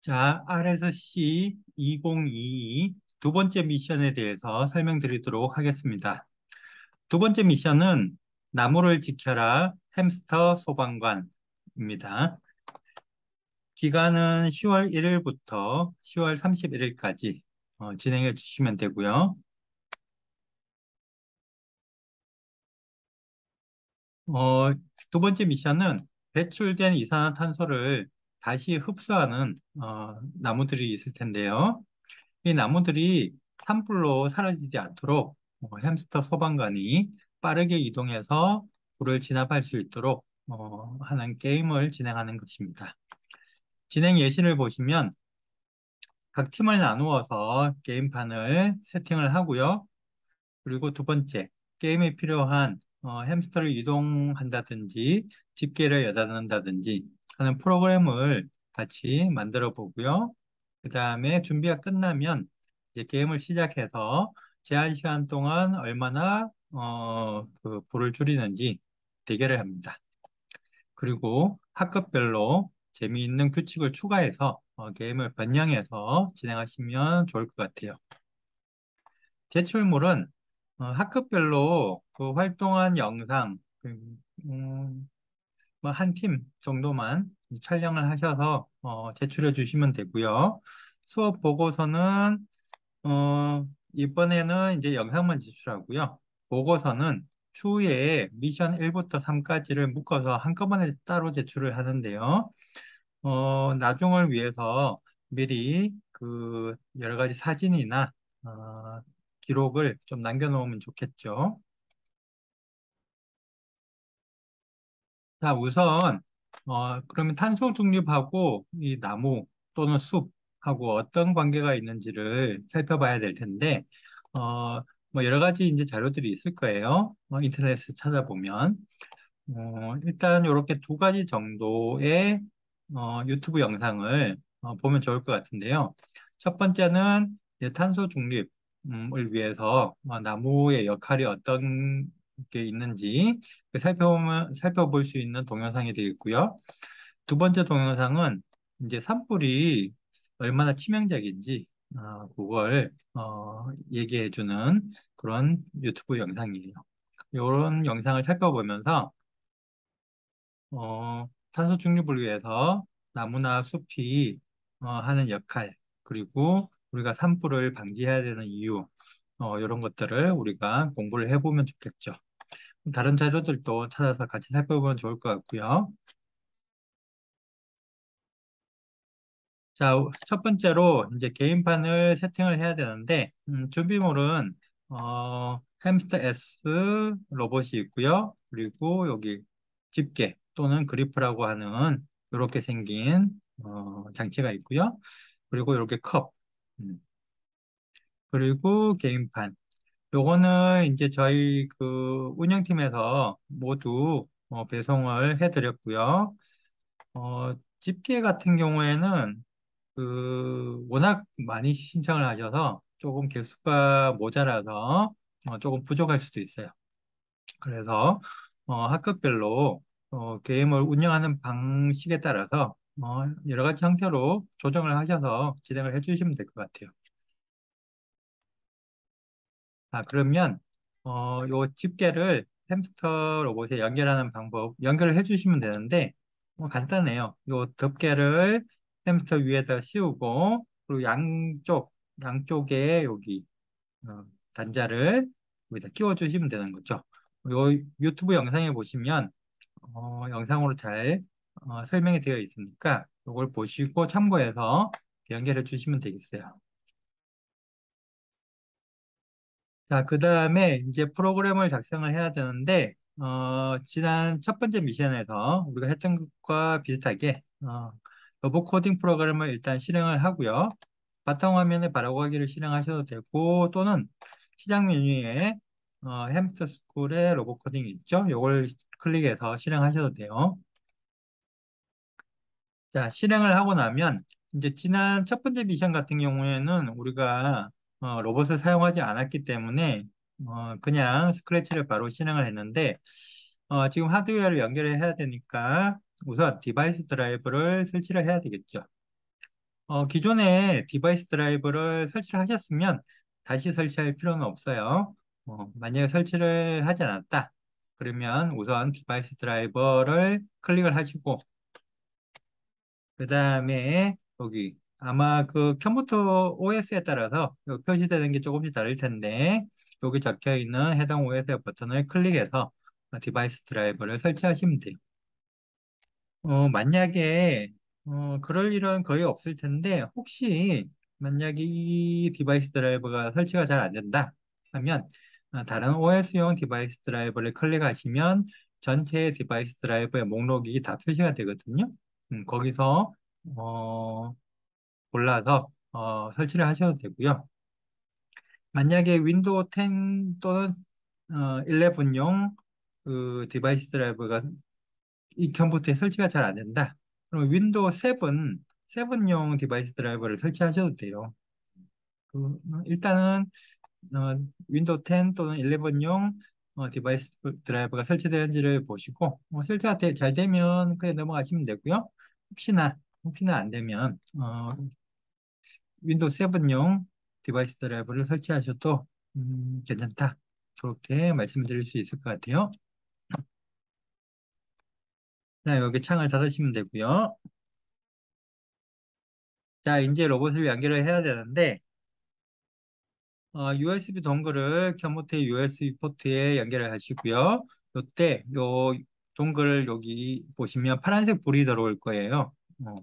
자, RSC 2022 두 번째 미션에 대해서 설명드리도록 하겠습니다. 두 번째 미션은 나무를 지켜라 햄스터 소방관입니다. 기간은 10월 1일부터 10월 31일까지 진행해 주시면 되고요. 어, 두 번째 미션은 배출된 이산화탄소를 다시 흡수하는 나무들이 있을 텐데요. 이 나무들이 산불로 사라지지 않도록 햄스터 소방관이 빠르게 이동해서 불을 진압할 수 있도록 하는 게임을 진행하는 것입니다. 진행 예시를 보시면 각 팀을 나누어서 게임판을 세팅을 하고요. 그리고 두 번째, 게임에 필요한 햄스터를 이동한다든지 집게를 여닫는다든지 하는 프로그램을 같이 만들어 보고요. 그 다음에 준비가 끝나면 이제 게임을 시작해서 제한 시간 동안 얼마나 그 불을 줄이는지 대결을 합니다. 그리고 학급별로 재미있는 규칙을 추가해서 게임을 변형해서 진행하시면 좋을 것 같아요. 제출물은 학급별로 그 활동한 영상 음, 뭐한 팀 정도만 촬영을 하셔서 제출해 주시면 되고요. 수업 보고서는 이번에는 이제 영상만 제출하고요. 보고서는 추후에 미션 1부터 3까지를 묶어서 한꺼번에 따로 제출을 하는데요. 나중을 위해서 미리 그 여러 가지 사진이나 어, 기록을 좀 남겨놓으면 좋겠죠. 자, 우선 그러면 탄소 중립하고 이 나무 또는 숲하고 어떤 관계가 있는지를 살펴봐야 될 텐데, 뭐 여러 가지 이제 자료들이 있을 거예요. 인터넷에 찾아보면. 일단 이렇게 두 가지 정도의 유튜브 영상을 보면 좋을 것 같은데요. 첫 번째는 이제 탄소 중립을 위해서 나무의 역할이 어떤 게 있는지 살펴볼 수 있는 동영상이 되겠고요. 두 번째 동영상은 이제 산불이 얼마나 치명적인지 그걸 얘기해주는 그런 유튜브 영상이에요. 이런 영상을 살펴보면서 탄소 중립을 위해서 나무나 숲이 하는 역할, 그리고 우리가 산불을 방지해야 되는 이유, 이런 것들을 우리가 공부를 해보면 좋겠죠. 다른 자료들도 찾아서 같이 살펴보면 좋을 것 같고요. 자, 첫 번째로 이제 게임판을 세팅을 해야 되는데, 준비물은 햄스터 S 로봇이 있고요. 그리고 여기 집게 또는 그리프라고 하는 이렇게 생긴 장치가 있고요. 그리고 이렇게 컵, 음, 그리고 게임판. 요거는 이제 저희 그 운영팀에서 모두 배송을 해드렸고요. 집게 같은 경우에는 그 워낙 많이 신청을 하셔서 조금 개수가 모자라서 조금 부족할 수도 있어요. 그래서 학급별로 게임을 운영하는 방식에 따라서 여러 가지 형태로 조정을 하셔서 진행을 해주시면 될 것 같아요. 그러면 요 집게를 햄스터 로봇에 연결하는 방법 연결을 해주시면 되는데 간단해요. 요 덮개를 햄스터 위에다 씌우고 그리고 양쪽에 여기 어, 단자를 여기다 끼워주시면 되는 거죠. 요 유튜브 영상에 보시면 영상으로 잘 설명이 되어 있으니까 이걸 보시고 참고해서 연결해 주시면 되겠어요. 자, 그 다음에 이제 프로그램을 작성을 해야 되는데, 지난 첫 번째 미션에서 우리가 했던 것과 비슷하게, 로봇 코딩 프로그램을 일단 실행을 하고요. 바탕화면에 바라보기를 실행하셔도 되고, 또는 시작 메뉴에, 햄스터 스쿨의 로봇 코딩이 있죠? 이걸 클릭해서 실행하셔도 돼요. 자, 실행을 하고 나면 이제 지난 첫 번째 미션 같은 경우에는 우리가 로봇을 사용하지 않았기 때문에 그냥 스크래치를 바로 실행을 했는데 지금 하드웨어를 연결을 해야 되니까 우선 디바이스 드라이버를 설치를 해야 되겠죠. 기존에 디바이스 드라이버를 설치를 하셨으면 다시 설치할 필요는 없어요. 만약에 설치를 하지 않았다. 그러면 우선 디바이스 드라이버를 클릭을 하시고, 그 다음에 여기 아마 그 컴퓨터 OS에 따라서 여기 표시되는 게 조금씩 다를 텐데, 여기 적혀 있는 해당 OS 버튼을 클릭해서 디바이스 드라이버를 설치하시면 돼요. 만약에 그럴 일은 거의 없을 텐데 혹시 만약에 이 디바이스 드라이버가 설치가 잘 안 된다 하면 다른 OS용 디바이스 드라이버를 클릭하시면 전체 디바이스 드라이버의 목록이 다 표시가 되거든요. 거기서 어, 골라서 설치를 하셔도 되고요. 만약에 윈도우 10 또는 11용 그 디바이스 드라이버가 이 컴퓨터에 설치가 잘 안 된다. 그럼 윈도우 7용 디바이스 드라이버를 설치하셔도 돼요. 일단은 윈도우 10 또는 11용 디바이스 드라이버가 설치되는지를 보시고 설치가 잘 되면 그냥 넘어가시면 되고요. 혹시나 안 되면 윈도우 7용 디바이스 드라이버를 설치하셔도 괜찮다. 그렇게 말씀드릴 수 있을 것 같아요. 자, 여기 창을 닫으시면 되고요. 자, 이제 로봇을 연결을 해야 되는데, USB 동글을 컴퓨터의 USB 포트에 연결을 하시고요. 요때, 동글 여기 보시면 파란색 불이 들어올 거예요. 어,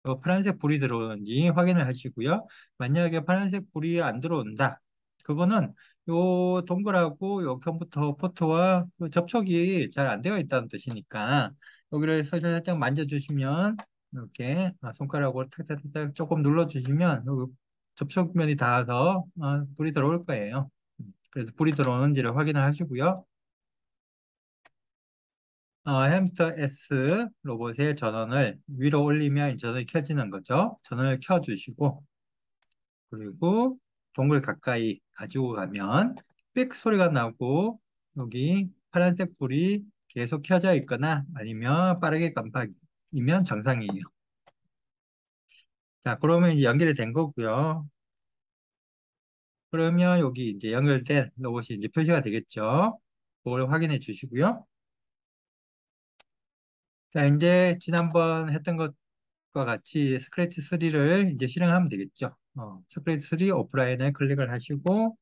요 파란색 불이 들어오는지 확인을 하시고요. 만약에 파란색 불이 안 들어온다. 그거는 요 동글하고 요 컴퓨터 포트와 그 접촉이 잘 안 되어 있다는 뜻이니까, 여기를 살짝 만져주시면 이렇게 손가락으로 탁탁탁 조금 눌러주시면 여기 접촉면이 닿아서 불이 들어올 거예요. 그래서 불이 들어오는지를 확인을 하시고요. 햄스터 S 로봇의 전원을 위로 올리면 전원이 켜지는 거죠. 전원을 켜주시고, 그리고 동굴 가까이 가지고 가면 삑 소리가 나고, 여기 파란색 불이 계속 켜져 있거나 아니면 빠르게 깜빡이면 정상이에요. 자, 그러면 이제 연결이 된 거고요. 그러면 여기 이제 연결된 로봇이 이제 표시가 되겠죠. 그걸 확인해 주시고요. 자, 이제 지난번 했던 것과 같이 스크래치 3를 이제 실행하면 되겠죠. 스크래치 3 오프라인을 클릭을 하시고,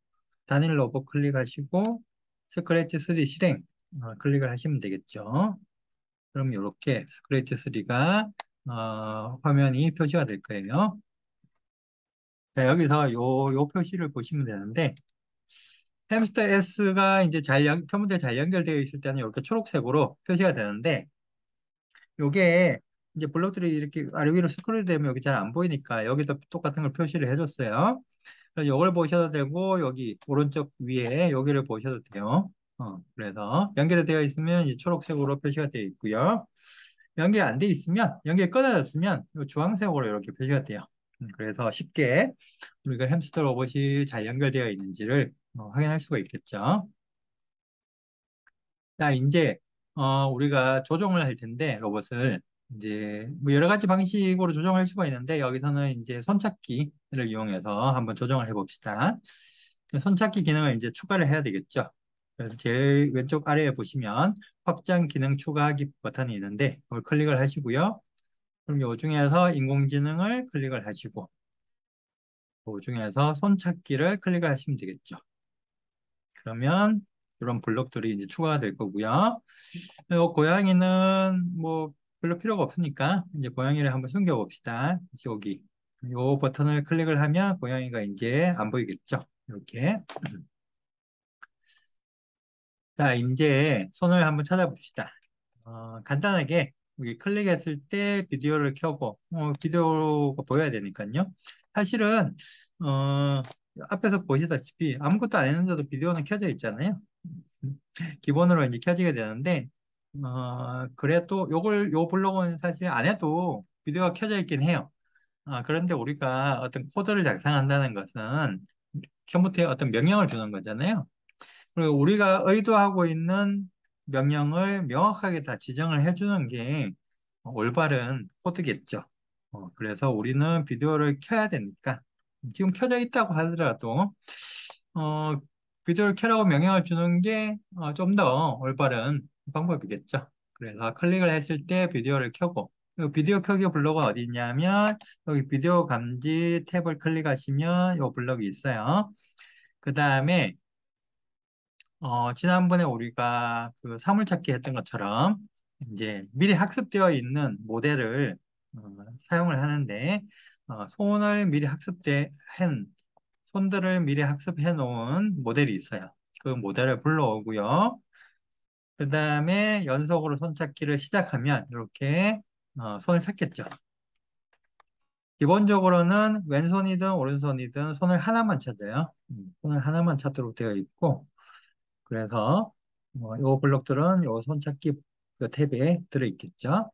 단일 로봇 클릭하시고, 스크래치 3 실행 클릭을 하시면 되겠죠. 그럼 이렇게 스크래치 3가 화면이 표시가 될 거예요. 자, 여기서 요 표시를 보시면 되는데, 햄스터 S가 이제 컴퓨터에 잘 연결되어 있을 때는 이렇게 초록색으로 표시가 되는데, 요게 이제 블록들이 이렇게 아래 위로 스크롤 되면 여기 잘 안 보이니까 여기도 똑같은 걸 표시를 해줬어요. 그래서 이걸 보셔도 되고 여기 오른쪽 위에 여기를 보셔도 돼요. 그래서 연결이 되어 있으면 이 초록색으로 표시가 되어 있고요. 연결이 안 되어 있으면 연결이 끊어졌으면 이 주황색으로 이렇게 표시가 돼요. 그래서 쉽게 우리가 햄스터 로봇이 잘 연결되어 있는지를 확인할 수가 있겠죠. 자, 이제 우리가 조정을 할 텐데 로봇을 이제 뭐 여러 가지 방식으로 조정할 수가 있는데 여기서는 이제 손찾기를 이용해서 한번 조정을 해봅시다. 손찾기 기능을 이제 추가를 해야 되겠죠. 그래서 제일 왼쪽 아래에 보시면 확장 기능 추가하기 버튼이 있는데 그걸 클릭을 하시고요. 그럼 이 중에서 인공지능을 클릭을 하시고 이 중에서 손찾기를 클릭을 하시면 되겠죠. 그러면 이런 블록들이 이제 추가가 될 거고요. 고양이는 뭐 별로 필요가 없으니까 이제 고양이를 한번 숨겨 봅시다. 여기 요 버튼을 클릭을 하면 고양이가 이제 안 보이겠죠. 이렇게. 자, 이제 손을 한번 찾아봅시다. 간단하게 여기 클릭했을 때 비디오를 켜고 비디오가 보여야 되니까요. 사실은 어, 앞에서 보시다시피 아무것도 안 했는데도 비디오는 켜져 있잖아요. 기본으로 이제 켜지게 되는데, 그래도 요 블록은 사실 안 해도 비디오가 켜져 있긴 해요. 그런데 우리가 어떤 코드를 작성한다는 것은 컴퓨터에 어떤 명령을 주는 거잖아요. 그리고 우리가 의도하고 있는 명령을 명확하게 다 지정을 해주는 게 올바른 코드겠죠. 그래서 우리는 비디오를 켜야 되니까 지금 켜져 있다고 하더라도 어, 비디오를 켜라고 명령을 주는 게 좀 더 올바른 방법이겠죠. 그래서 클릭을 했을 때 비디오를 켜고 이 비디오 켜기 블록은 어디 있냐면 여기 비디오 감지 탭을 클릭하시면 이 블록이 있어요. 그 다음에 지난번에 우리가 그 사물찾기 했던 것처럼 이제 미리 학습되어 있는 모델을 어, 사용을 하는데 손을 미리 손들을 미리 학습해 놓은 모델이 있어요. 그 모델을 불러오고요. 그 다음에 연속으로 손찾기를 시작하면 이렇게 손을 찾겠죠. 기본적으로는 왼손이든 오른손이든 손을 하나만 찾아요. 손을 하나만 찾도록 되어 있고 그래서 요 블록들은 요 손찾기 그 탭에 들어있겠죠.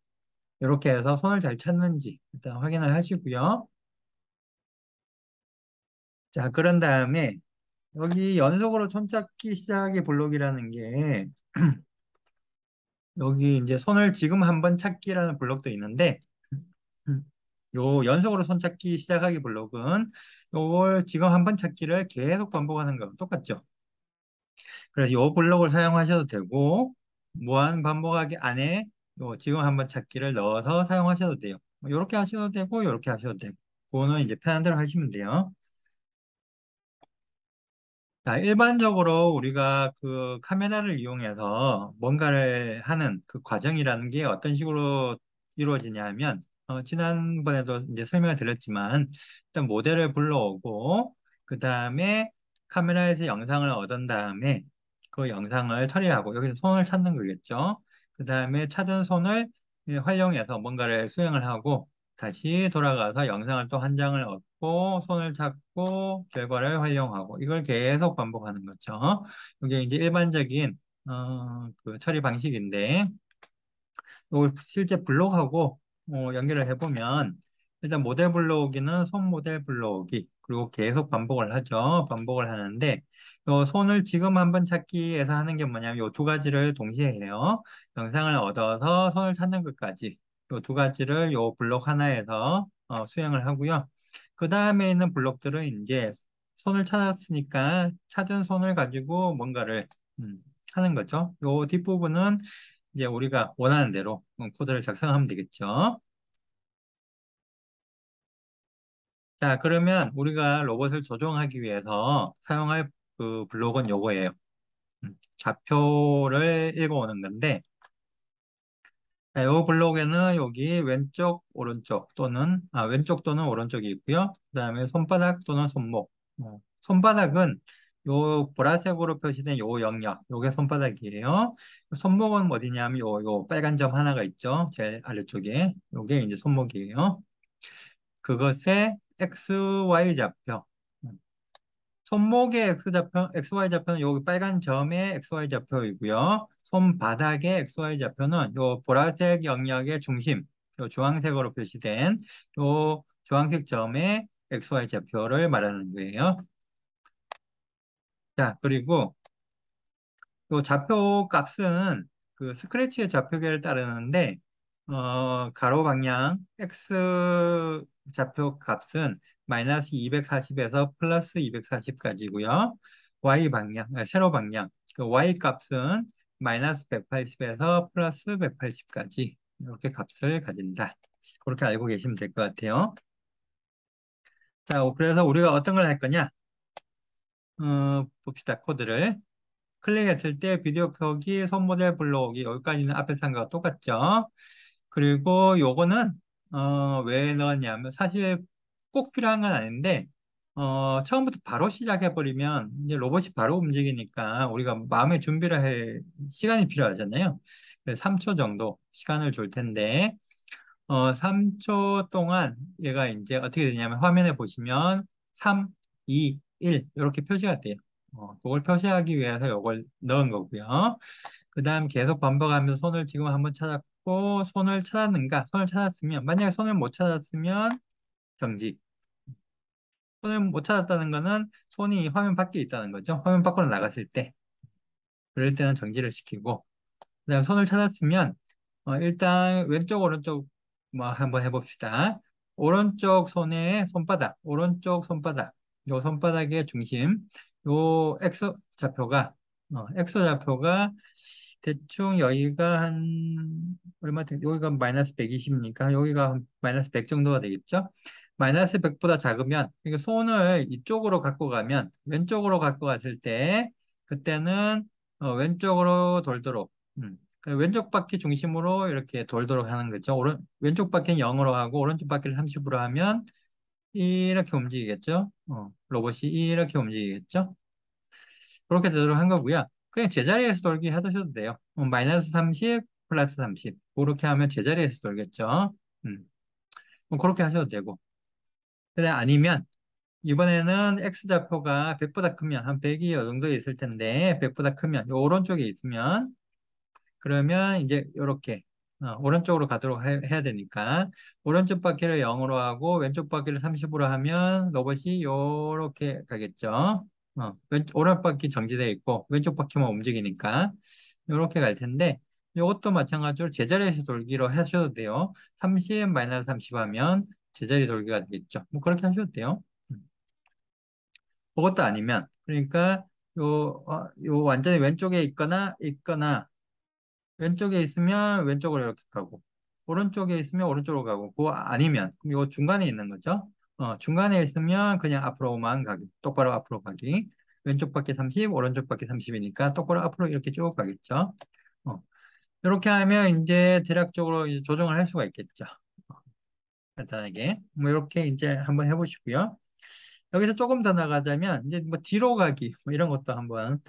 이렇게 해서 손을 잘 찾는지 일단 확인을 하시고요. 자, 그런 다음에 여기 연속으로 손찾기 시작의 블록이라는 게 여기 이제 손을 지금 한번 찾기라는 블록도 있는데 요 연속으로 손찾기 시작하기 블록은 요걸 지금 한번 찾기를 계속 반복하는 거랑 똑같죠. 그래서 요 블록을 사용하셔도 되고 무한 반복하기 안에 요 지금 한번 찾기를 넣어서 사용하셔도 돼요. 이렇게 하셔도 되고 이렇게 하셔도 되고 그거는 이제 편한 대로 하시면 돼요. 자, 일반적으로 우리가 그 카메라를 이용해서 뭔가를 하는 그 과정이라는 게 어떤 식으로 이루어지냐 하면, 지난번에도 이제 설명을 드렸지만, 일단 모델을 불러오고, 그 다음에 카메라에서 영상을 얻은 다음에 그 영상을 처리하고, 여기서 손을 찾는 거겠죠. 그 다음에 찾은 손을 활용해서 뭔가를 수행을 하고, 다시 돌아가서 영상을 또 한 장을 얻고 손을 찾고 결과를 활용하고 이걸 계속 반복하는 거죠. 이게 이제 일반적인 그 처리 방식인데 이걸 실제 블록하고 연결을 해보면 일단 모델 불러오기는 손 모델 불러오기 그리고 계속 반복을 하죠. 반복을 하는데 요 손을 지금 한번 찾기에서 하는 게 뭐냐면 이 두 가지를 동시에 해요. 영상을 얻어서 손을 찾는 것까지 이 두 가지를 요 블록 하나에서 수행을 하고요. 그 다음에 있는 블록들은 이제 손을 찾았으니까 찾은 손을 가지고 뭔가를 하는 거죠. 요 뒷부분은 이제 우리가 원하는 대로 코드를 작성하면 되겠죠. 자, 그러면 우리가 로봇을 조종하기 위해서 사용할 그 블록은 요거예요. 좌표를 읽어오는 건데, 자, 요 블록에는 여기 왼쪽, 오른쪽 왼쪽 또는 오른쪽이 있고요. 그 다음에 손바닥 또는 손목. 손바닥은 요 보라색으로 표시된 요 영역, 요게 손바닥이에요. 손목은 어디냐면 요 빨간 점 하나가 있죠. 제일 아래쪽에. 요게 이제 손목이에요. 그것의 XY 좌표. 손목의 XY 좌표는 여기 빨간 점의 XY 좌표이고요. 손바닥의 XY 좌표는 요 보라색 영역의 중심, 요 주황색으로 표시된 요 주황색 점의 XY 좌표를 말하는 거예요. 자, 그리고 요 좌표 값은 그 스크래치의 좌표계를 따르는데, 가로 방향 x 좌표 값은 마이너스 240에서 플러스 240까지고요. y 방향, 세로 방향, 그 y 값은 마이너스 180에서 플러스 180까지 이렇게 값을 가진다. 그렇게 알고 계시면 될 것 같아요. 자, 그래서 우리가 어떤 걸 할 거냐? 봅시다, 코드를. 클릭했을 때 비디오 켜기, 손 모델 불러오기 여기까지는 앞에서 한 거와 똑같죠. 그리고 요거는 왜 넣었냐면 사실 꼭 필요한 건 아닌데 처음부터 바로 시작해 버리면 이제 로봇이 바로 움직이니까 우리가 마음의 준비를 할 시간이 필요하잖아요. 그래서 3초 정도 시간을 줄 텐데 3초 동안 얘가 이제 어떻게 되냐면 화면에 보시면 3, 2, 1 이렇게 표시가 돼요. 그걸 표시하기 위해서 이걸 넣은 거고요. 그 다음 계속 반복하면서 손을 지금 한번 찾았고 손을 찾았는가? 손을 찾았으면 만약에 손을 못 찾았으면 정지. 손을 못 찾았다는 거는 손이 화면 밖에 있다는 거죠. 화면 밖으로 나갔을 때. 그럴 때는 정지를 시키고 그다음 손을 찾았으면 일단 왼쪽 오른쪽 뭐 한번 해봅시다. 오른쪽 손에 손바닥, 오른쪽 손바닥, 요 손바닥의 중심, 요 X 좌표가 X 좌표가 대충 여기가 한 얼마 여기가 마이너스 120이니까 여기가 한 마이너스 100 정도가 되겠죠? 마이너스 100보다 작으면 그러니까 손을 이쪽으로 갖고 가면 왼쪽으로 갖고 갔을 때 그때는 왼쪽으로 돌도록 그 왼쪽 바퀴 중심으로 이렇게 돌도록 하는 거죠. 왼쪽 바퀴는 0으로 하고 오른쪽 바퀴를 30으로 하면 이렇게 움직이겠죠. 로봇이 이렇게 움직이겠죠. 그렇게 되도록 한 거고요. 그냥 제자리에서 돌기 하셔도 돼요. 마이너스 30, 플러스 30. 그렇게 하면 제자리에서 돌겠죠. 음, 뭐 그렇게 하셔도 되고. 근데 아니면 이번에는 X좌표가 100보다 크면 한 100이 이 정도 있을 텐데 100보다 크면 요 오른쪽에 있으면 그러면 이제 이렇게 오른쪽으로 가도록 해야 되니까 오른쪽 바퀴를 0으로 하고 왼쪽 바퀴를 30으로 하면 로봇이 이렇게 가겠죠. 오른쪽 바퀴 정지되어 있고 왼쪽 바퀴만 움직이니까 이렇게 갈 텐데 이것도 마찬가지로 제자리에서 돌기로 하셔도 돼요. 30 마이너스 30 하면 제자리 돌기가 되겠죠. 뭐 그렇게 하셔도 돼요. 그것도 아니면 그러니까 요 완전히 왼쪽에 있거나 왼쪽에 있으면 왼쪽으로 이렇게 가고, 오른쪽에 있으면 오른쪽으로 가고, 그거 아니면, 그럼 요 중간에 있는 거죠. 중간에 있으면 그냥 앞으로만 가기, 똑바로 앞으로 가기. 왼쪽 바퀴 30, 오른쪽 바퀴 30이니까 똑바로 앞으로 이렇게 쭉 가겠죠. 어, 이렇게 하면 이제 대략적으로 이제 조정을 할 수가 있겠죠. 간단하게. 뭐 이렇게 이제 한번 해보시고요. 여기서 조금 더 나가자면, 이제 뭐 뒤로 가기, 뭐 이런 것도 한번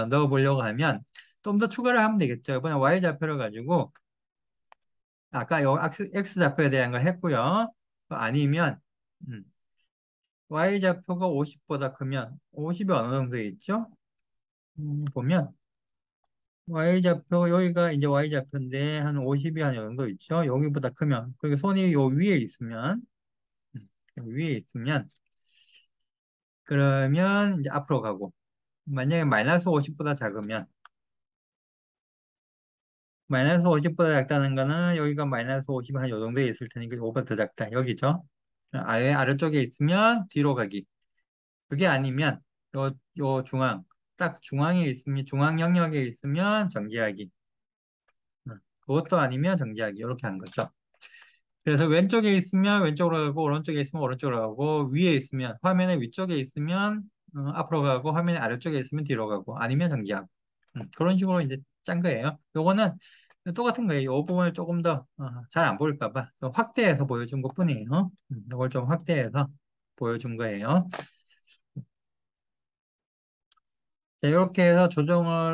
넣어보려고 하면, 좀 더 추가를 하면 되겠죠. 이번에 Y좌표를 가지고, 아까 요 X 좌표에 대한 걸 했고요. 아니면 음, Y 좌표가 50보다 크면 50이 어느 정도 있죠? 보면 Y 좌표 여기가 이제 Y 좌표인데 한 50이 한 정도 있죠? 여기보다 크면 그리고 손이 요 위에 있으면 음, 위에 있으면 그러면 이제 앞으로 가고 만약에 마이너스 50보다 작으면 마이너스 50보다 작다는 거는 여기가 마이너스 50 한 요 정도에 있을 테니까 5보다 더 작다 여기죠? 아예 아래쪽에 있으면 뒤로 가기 그게 아니면 요 중앙 딱 중앙에 있으면 중앙 영역에 있으면 정지하기 그것도 아니면 정지하기 이렇게 한 거죠. 그래서 왼쪽에 있으면 왼쪽으로 가고 오른쪽에 있으면 오른쪽으로 가고 위에 있으면 화면의 위쪽에 있으면 앞으로 가고 화면의 아래쪽에 있으면 뒤로 가고 아니면 정지하고 그런 식으로 이제 짠 거예요. 요거는 똑같은 거예요. 이 부분을 조금 더 잘 안 보일까 봐 확대해서 보여준 것뿐이에요. 이걸 좀 확대해서 보여준 거예요. 자, 이렇게 해서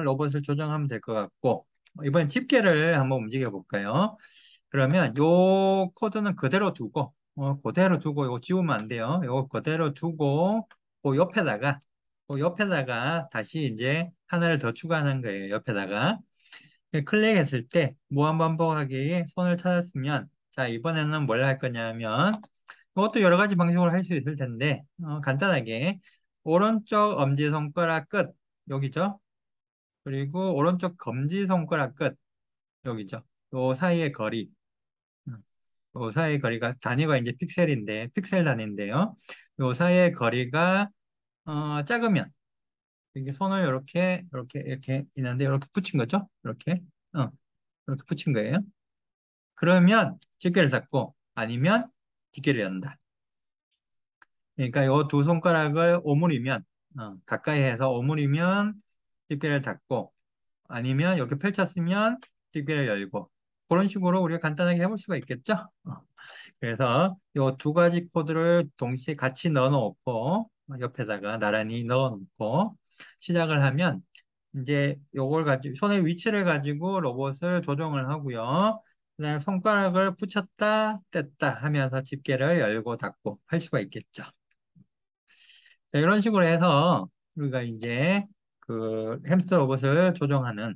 로봇을 조정하면 될 것 같고, 이번엔 집게를 한번 움직여 볼까요? 그러면 요 코드는 그대로 두고, 이거 지우면 안 돼요. 이거 그대로 두고, 그 옆에다가 다시 이제 하나를 더 추가하는 거예요. 옆에다가. 클릭했을 때 무한반복하기 손을 찾았으면, 자, 이번에는 뭘 할 거냐면, 이것도 여러 가지 방식으로 할 수 있을 텐데, 간단하게, 오른쪽 엄지손가락 끝, 여기죠? 그리고 오른쪽 검지손가락 끝, 여기죠. 요 사이의 거리, 음, 요 사이의 거리가, 단위가 이제 픽셀인데, 픽셀 단위인데요. 요 사이의 거리가, 작으면, 이렇게 손을 이렇게 있는데, 이렇게 붙인 거죠? 어, 이렇게 붙인 거예요. 그러면 집게를 잡고, 아니면 집게를 연다. 그러니까 요 두 손가락을 오므리면, 가까이 해서 오므리면 집게를 닫고, 아니면 이렇게 펼쳤으면 집게를 열고 그런 식으로 우리가 간단하게 해볼 수가 있겠죠? 그래서 이 두 가지 코드를 동시에 같이 넣어 놓고 옆에다가 나란히 넣어 놓고 시작을 하면 이제 요걸 가지고 손의 위치를 가지고 로봇을 조정을 하고요. 그다음에 손가락을 붙였다 뗐다 하면서 집게를 열고 닫고 할 수가 있겠죠. 자, 이런 식으로 해서 우리가 이제 그 햄스터 로봇을 조정하는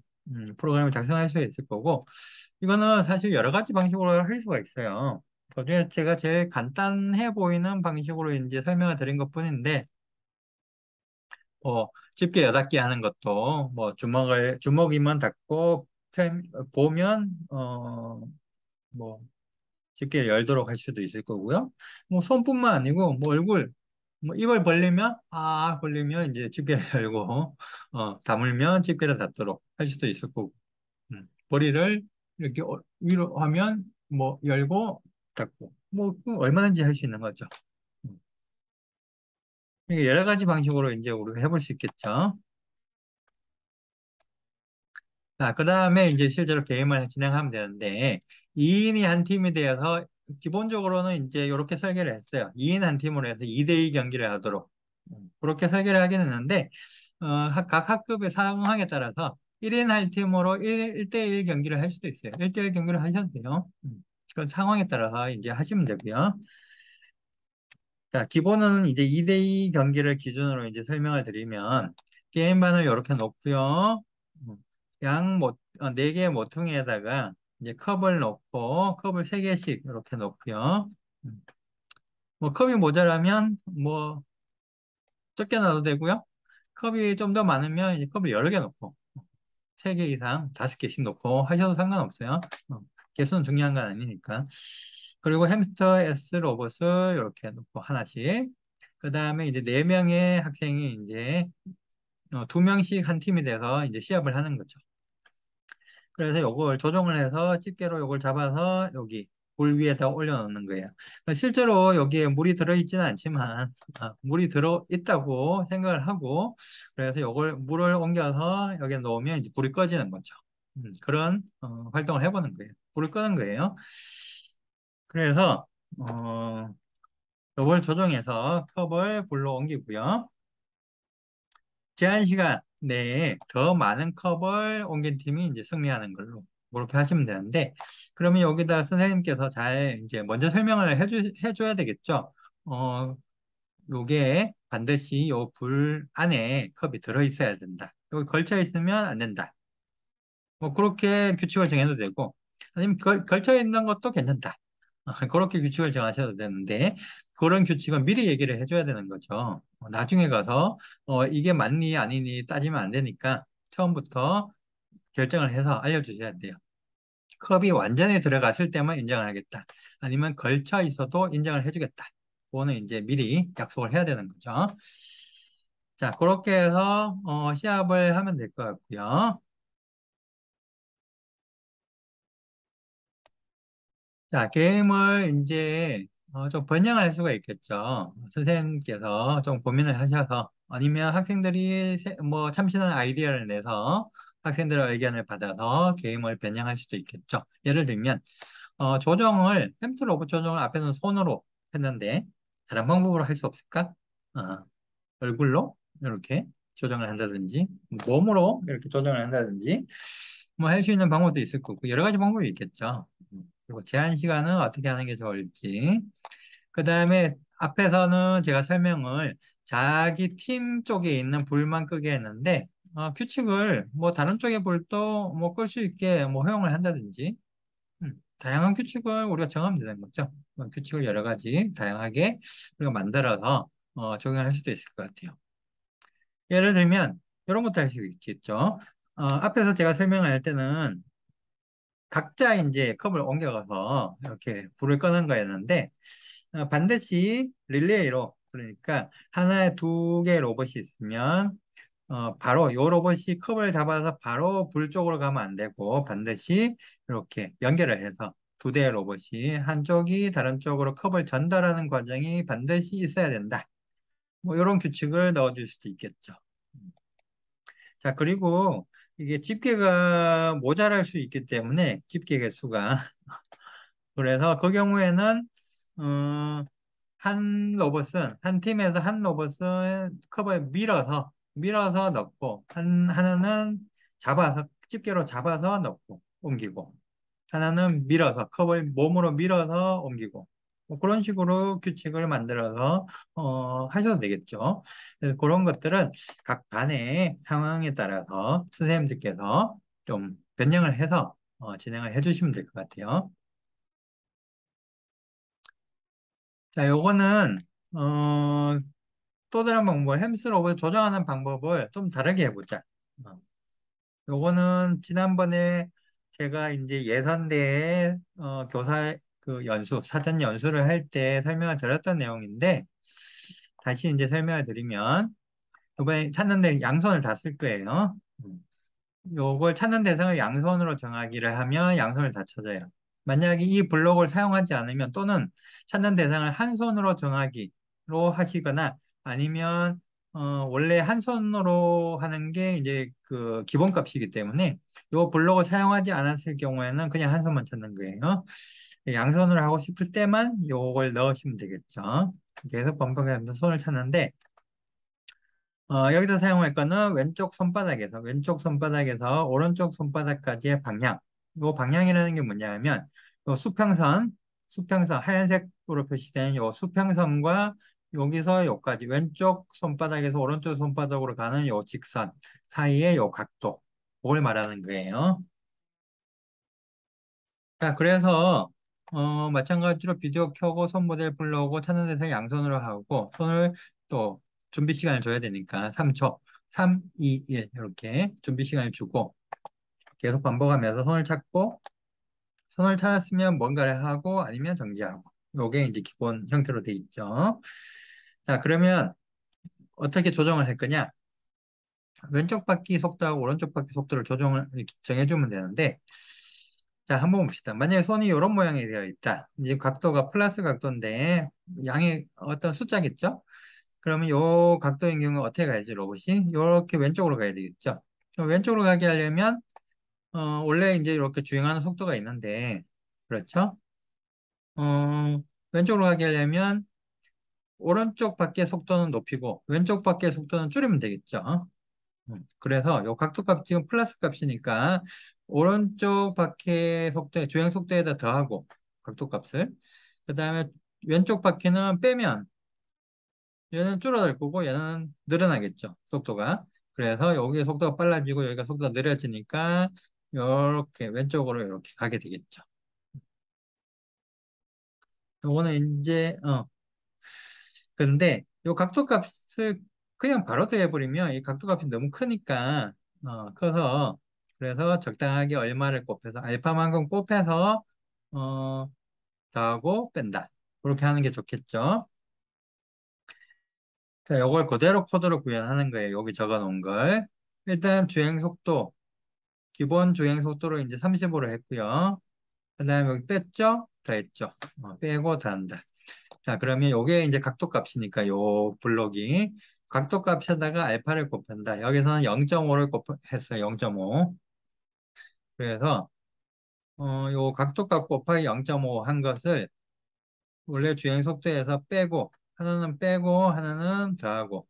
프로그램을 작성할 수 있을 거고, 이거는 사실 여러 가지 방식으로 할 수가 있어요. 그중에 제가 제일 간단해 보이는 방식으로 이제 설명을 드린 것뿐인데, 집게 8개 하는 것도, 주먹이면 닫고, 보면, 뭐, 집게를 열도록 할 수도 있을 거고요. 뭐, 손뿐만 아니고, 뭐, 얼굴, 뭐, 입을 벌리면, 벌리면 이제 집게를 열고, 다물면 집게를 닫도록 할 수도 있을 거고, 머리를 이렇게 위로 하면, 뭐, 열고, 닫고, 뭐, 얼마든지 할 수 있는 거죠. 음. 이게 여러 가지 방식으로 이제 우리가 해볼 수 있겠죠. 자, 그 다음에 이제 실제로 게임을 진행하면 되는데, 2인이 한 팀이 되어서, 기본적으로는 이제 이렇게 설계를 했어요. 2인 한 팀으로 해서 2대2 경기를 하도록. 그렇게 설계를 하긴 했는데, 각 학급의 상황에 따라서 1인 한 팀으로 1대1 경기를 할 수도 있어요. 1대1 경기를 하셔도 돼요. 그런 상황에 따라서 이제 하시면 되고요. 자, 기본은 이제 2대2 경기를 기준으로 이제 설명을 드리면, 게임반을 이렇게 놓고요. 음, 네 개의 모퉁이에다가 이제 컵을 놓고, 컵을 3개씩 이렇게 놓고요. 음, 뭐 컵이 모자라면 뭐 적게 놔도 되고요. 컵이 좀 더 많으면 이제 컵을 여러 개 놓고, 3개 이상 5개씩 놓고 하셔도 상관없어요. 개수는 중요한 건 아니니까. 그리고 햄스터 S 로봇을 이렇게 놓고 하나씩. 그 다음에 이제 4명의 학생이 이제 2명씩 한 팀이 돼서 이제 시합을 하는 거죠. 그래서 요걸 조정을 해서 집게로 요걸 잡아서 여기 물 위에다 올려놓는 거예요. 실제로 여기에 물이 들어있지는 않지만 물이 들어있다고 생각을 하고 그래서 요걸 물을 옮겨서 여기에 넣으면 이제 불이 꺼지는 거죠. 그런 활동을 해보는 거예요. 불을 끄는 거예요. 그래서 요걸 조정해서 컵을 불로 옮기고요. 제한 시간 내에 더 많은 컵을 옮긴 팀이 이제 승리하는 걸로 그렇게 하시면 되는데 그러면 여기다 선생님께서 잘 이제 먼저 설명을 해줘야 되겠죠. 요게 반드시 요 불 안에 컵이 들어 있어야 된다. 여기 걸쳐 있으면 안 된다. 뭐 그렇게 규칙을 정해도 되고 아니면 걸쳐 있는 것도 괜찮다. 그렇게 규칙을 정하셔도 되는데 그런 규칙은 미리 얘기를 해줘야 되는 거죠. 나중에 가서 이게 맞니 아니니 따지면 안 되니까 처음부터 결정을 해서 알려주셔야 돼요. 컵이 완전히 들어갔을 때만 인정을 하겠다. 아니면 걸쳐 있어도 인정을 해주겠다. 그거는 이제 미리 약속을 해야 되는 거죠. 자, 그렇게 해서 시합을 하면 될 것 같고요. 자, 게임을 이제 좀 번영할 수가 있겠죠. 선생님께서 좀 고민을 하셔서 아니면 학생들이 뭐 참신한 아이디어를 내서 학생들의 의견을 받아서 게임을 변형할 수도 있겠죠. 예를 들면 햄스터 로봇 조정을 앞에는 손으로 했는데 다른 방법으로 할 수 없을까? 어, 얼굴로 이렇게 조정을 한다든지 몸으로 이렇게 조정을 한다든지 뭐 할 수 있는 방법도 있을 거고 여러 가지 방법이 있겠죠. 그리고 제한 시간은 어떻게 하는 게 좋을지 그 다음에 앞에서는 제가 설명을 자기 팀 쪽에 있는 불만 끄게 했는데 규칙을 뭐 다른 쪽의 불도 뭐 끌 수 있게 뭐 허용을 한다든지 다양한 규칙을 우리가 정하면 되는 거죠. 규칙을 여러 가지 다양하게 우리가 만들어서 적용할 수도 있을 것 같아요. 예를 들면 이런 것도 할 수 있겠죠. 앞에서 제가 설명을 할 때는 각자 이제 컵을 옮겨가서 이렇게 불을 끄는 거였는데 반드시 릴레이로 그러니까 하나에 2개 로봇이 있으면 바로 요 로봇이 컵을 잡아서 바로 불 쪽으로 가면 안 되고 반드시 이렇게 연결을 해서 2대의 로봇이 한쪽이 다른 쪽으로 컵을 전달하는 과정이 반드시 있어야 된다. 뭐 이런 규칙을 넣어줄 수도 있겠죠. 자, 그리고 이게 집게가 모자랄 수 있기 때문에 집게 개수가 그래서 그 경우에는 어, 한 팀에서 한 로봇은 컵을 밀어서 넣고, 하나는 집게로 잡아서 넣고, 옮기고, 하나는 컵을 몸으로 밀어서 옮기고, 뭐 그런 식으로 규칙을 만들어서, 하셔도 되겠죠. 그래서 그런 것들은 각 반의 상황에 따라서 선생님들께서 좀 변형을 해서, 진행을 해주시면 될 것 같아요. 자, 요거는, 어, 또 다른 방법, 햄스트로브 조정하는 방법을 좀 다르게 해보자. 어, 요거는 지난번에 제가 이제 예선대에 교사 그 사전 연수를 할 때 설명을 드렸던 내용인데, 다시 이제 설명을 드리면, 이번에 찾는데 양손을 다 쓸 거예요. 요걸 찾는 대상을 양손으로 정하기를 하면 양손을 다 찾아요. 만약에 이 블록을 사용하지 않으면 또는 찾는 대상을 한 손으로 정하기로 하시거나 아니면 원래 한 손으로 하는 게 이제 그 기본값이기 때문에 요 블록을 사용하지 않았을 경우에는 그냥 한 손만 찾는 거예요. 양손으로 하고 싶을 때만 요걸 넣으시면 되겠죠. 계속 반복해서 손을 찾는데 여기서 사용할 거는 왼쪽 손바닥에서 오른쪽 손바닥까지의 방향. 이 방향이라는 게 뭐냐면, 요 수평선, 하얀색으로 표시된 요 수평선과 여기서 여기까지 왼쪽 손바닥에서 오른쪽 손바닥으로 가는 요 직선 사이의 요 각도. 그걸 말하는 거예요. 자, 그래서, 마찬가지로 비디오 켜고 손 모델 불러오고 찾는 데서 양손으로 하고, 손을 또 준비 시간을 줘야 되니까 3초, 3, 2, 1 이렇게 준비 시간을 주고 계속 반복하면서 손을 찾았으면 뭔가를 하고 아니면 정지하고. 요게 이제 기본 형태로 돼 있죠. 자, 그러면 어떻게 조정을 할 거냐? 왼쪽 바퀴 속도하고 오른쪽 바퀴 속도를 이렇게 정해주면 되는데, 자, 한번 봅시다. 만약에 손이 이런 모양이 되어 있다. 이제 각도가 플러스 각도인데, 양의 어떤 숫자겠죠? 그러면 이 각도인 경우 어떻게 가야지, 로봇이? 이렇게 왼쪽으로 가야 되겠죠? 그럼 왼쪽으로 가게 하려면, 원래 이제 이렇게 주행하는 속도가 있는데, 그렇죠? 어, 왼쪽으로 가게 하려면, 오른쪽 밖의 속도는 높이고, 왼쪽 밖의 속도는 줄이면 되겠죠? 그래서 요 각도값 지금 플러스 값이니까 오른쪽 바퀴 속도에 주행 속도에다 더하고 각도값을 그 다음에 왼쪽 바퀴는 빼면 얘는 줄어들 거고 얘는 늘어나겠죠 속도가. 그래서 여기 속도가 빨라지고 여기가 속도가 느려지니까 이렇게 왼쪽으로 이렇게 가게 되겠죠. 요거는 이제 근데 요 각도값을 그냥 바로 더해버리면 이 각도값이 너무 크니까 커서 그래서 적당하게 얼마를 곱해서 알파만큼 곱해서 어, 더하고 뺀다. 그렇게 하는 게 좋겠죠. 자, 요걸 그대로 코드로 구현하는 거예요. 여기 적어 놓은 걸. 일단 주행 속도, 기본 주행 속도로 이제 30으로 했고요. 그 다음에 여기 뺐죠? 더했죠. 빼고 더한다. 자, 그러면 요게 이제 각도값이니까 요 블록이 각도값에다가 알파를 곱한다. 여기서는 0.5를 곱했어요. 0.5. 그래서 요 각도값 곱하기 0.5 한 것을 원래 주행 속도에서 빼고 하나는 더하고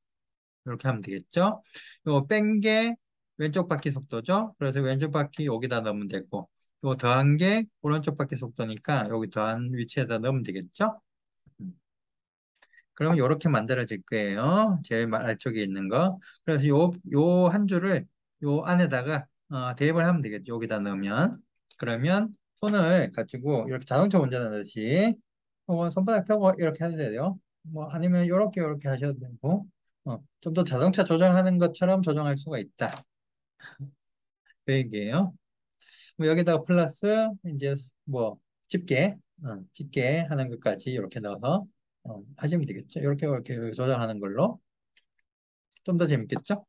이렇게 하면 되겠죠? 요 뺀 게 왼쪽 바퀴 속도죠? 그래서 왼쪽 바퀴 여기다 넣으면 되고 요 더한 게 오른쪽 바퀴 속도니까 여기 더한 위치에다 넣으면 되겠죠? 음. 그럼 이렇게 만들어질 거예요. 제일 아래쪽에 있는 거. 그래서 요 한 줄을 요 안에다가 대입을 하면 되겠죠. 여기다 넣으면. 그러면 손을 가지고 이렇게 자동차 운전하듯이 손바닥 펴고 이렇게 해도 돼요. 뭐 아니면 이렇게 하셔도 되고 좀 더 자동차 조정하는 것처럼 조정할 수가 있다. 그 얘기예요. 뭐 여기다가 플러스 이제 뭐 집게 하는 것까지 이렇게 넣어서 하시면 되겠죠. 이렇게 조정하는 걸로 좀 더 재밌겠죠?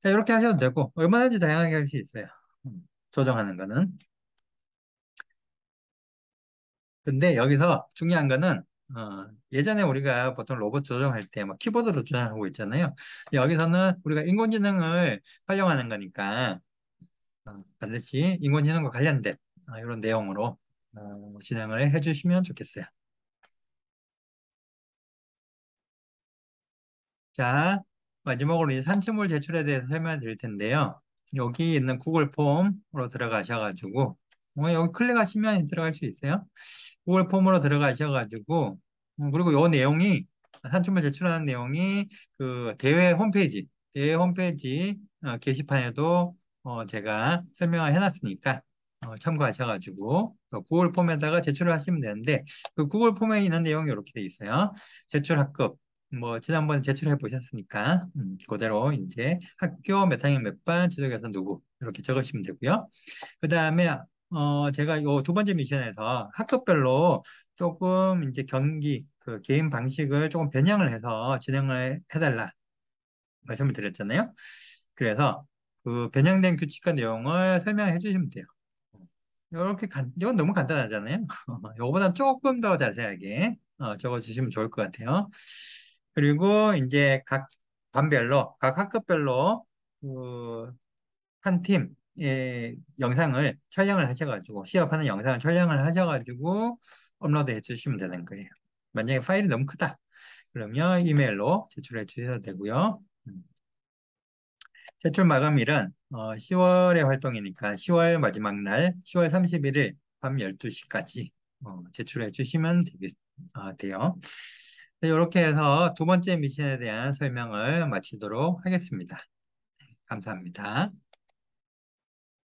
자, 이렇게 하셔도 되고 얼마든지 다양하게 할 수 있어요. 조정하는 거는. 근데 여기서 중요한 거는 예전에 우리가 보통 로봇 조정할 때 막 키보드로 조정하고 있잖아요. 여기서는 우리가 인공지능을 활용하는 거니까 반드시 인공지능과 관련된 이런 내용으로 진행을 해주시면 좋겠어요. 자, 마지막으로 이 산출물 제출에 대해서 설명을 드릴 텐데요. 여기 있는 구글 폼으로 들어가셔가지고, 여기 클릭하시면 들어갈 수 있어요. 구글 폼으로 들어가셔가지고, 그리고 요 내용이, 산출물 제출하는 내용이 그 대회 홈페이지 게시판에도 제가 설명을 해놨으니까 참고하셔가지고, 구글 폼에다가 제출을 하시면 되는데, 그 구글 폼에 있는 내용이 이렇게 돼 있어요. 제출 학급, 뭐 지난번에 제출해 보셨으니까 그대로 이제 학교 몇 학년 몇 반 지도교사 누구 이렇게 적으시면 되고요. 그 다음에 제가 요 두 번째 미션에서 학급별로 조금 이제 경기, 그 게임 방식을 조금 변형을 해서 진행을 해달라 말씀을 드렸잖아요. 그래서 그 변형된 규칙과 내용을 설명해 주시면 돼요. 이건 너무 간단하잖아요. 이거보다 조금 더 자세하게 적어 주시면 좋을 것 같아요. 그리고 이제 각 반별로, 각 학급별로 그 한 팀의 영상을 촬영을 하셔가지고, 시합하는 영상을 촬영을 하셔가지고 업로드 해 주시면 되는 거예요. 만약에 파일이 너무 크다. 그러면 이메일로 제출해 주셔도 되고요. 제출 마감일은 10월의 활동이니까 10월 마지막 날 10월 31일 밤 12시까지 제출해 주시면 돼요. 이렇게 해서 두 번째 미션에 대한 설명을 마치도록 하겠습니다. 감사합니다.